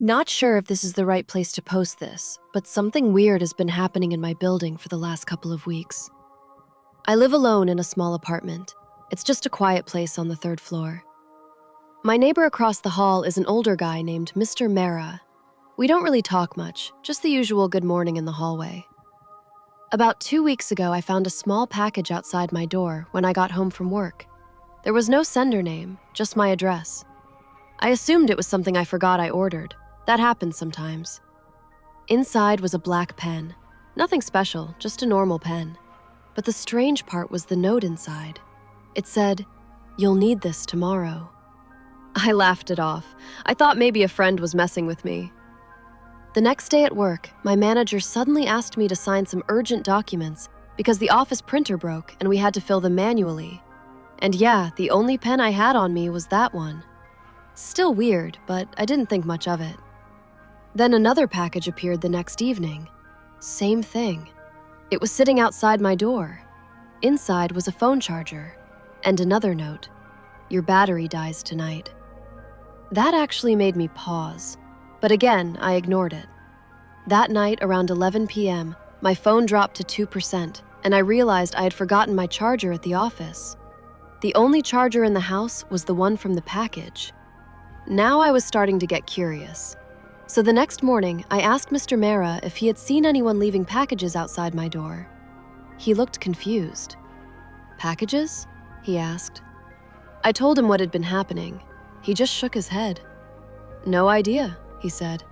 Not sure if this is the right place to post this, but something weird has been happening in my building for the last couple of weeks. I live alone in a small apartment. It's just a quiet place on the third floor. My neighbor across the hall is an older guy named Mr. Mara. We don't really talk much, just the usual good morning in the hallway. About 2 weeks ago, I found a small package outside my door when I got home from work. There was no sender name, just my address. I assumed it was something I forgot I ordered. That happens sometimes. Inside was a black pen. Nothing special, just a normal pen. But the strange part was the note inside. It said, "You'll need this tomorrow." I laughed it off. I thought maybe a friend was messing with me. The next day at work, my manager suddenly asked me to sign some urgent documents because the office printer broke and we had to fill them manually. And yeah, the only pen I had on me was that one. Still weird, but I didn't think much of it. Then another package appeared the next evening. Same thing. It was sitting outside my door. Inside was a phone charger and another note. "Your battery dies tonight." That actually made me pause, but again, I ignored it. That night, around 11 p.m., my phone dropped to 2%, and I realized I had forgotten my charger at the office. The only charger in the house was the one from the package. Now I was starting to get curious. So the next morning, I asked Mr. Mara if he had seen anyone leaving packages outside my door. He looked confused. "Packages?" he asked. I told him what had been happening. He just shook his head. "No idea," he said.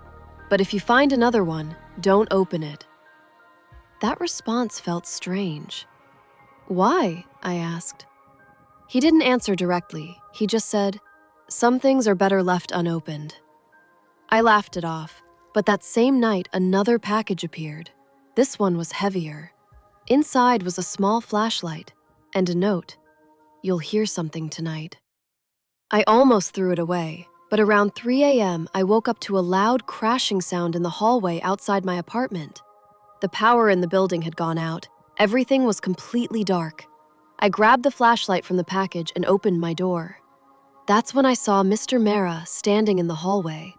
"But if you find another one, don't open it." That response felt strange. "Why?" I asked. He didn't answer directly. He just said, "Some things are better left unopened." I laughed it off, but that same night another package appeared. This one was heavier. Inside was a small flashlight and a note. "You'll hear something tonight." I almost threw it away, but around 3 a.m. I woke up to a loud crashing sound in the hallway outside my apartment. The power in the building had gone out. Everything was completely dark. I grabbed the flashlight from the package and opened my door. That's when I saw Mr. Mara standing in the hallway.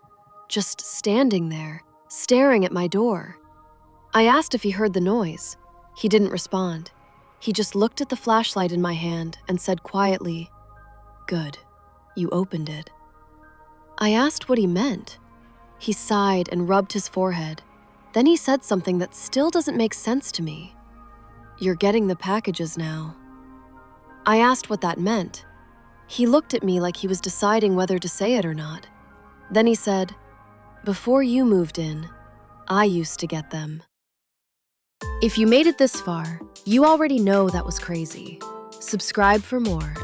Just standing there, staring at my door. I asked if he heard the noise. He didn't respond. He just looked at the flashlight in my hand and said quietly, "Good, you opened it." I asked what he meant. He sighed and rubbed his forehead. Then he said something that still doesn't make sense to me. "You're getting the packages now." I asked what that meant. He looked at me like he was deciding whether to say it or not. Then he said, "Before you moved in, I used to get them." If you made it this far, you already know that was crazy. Subscribe for more.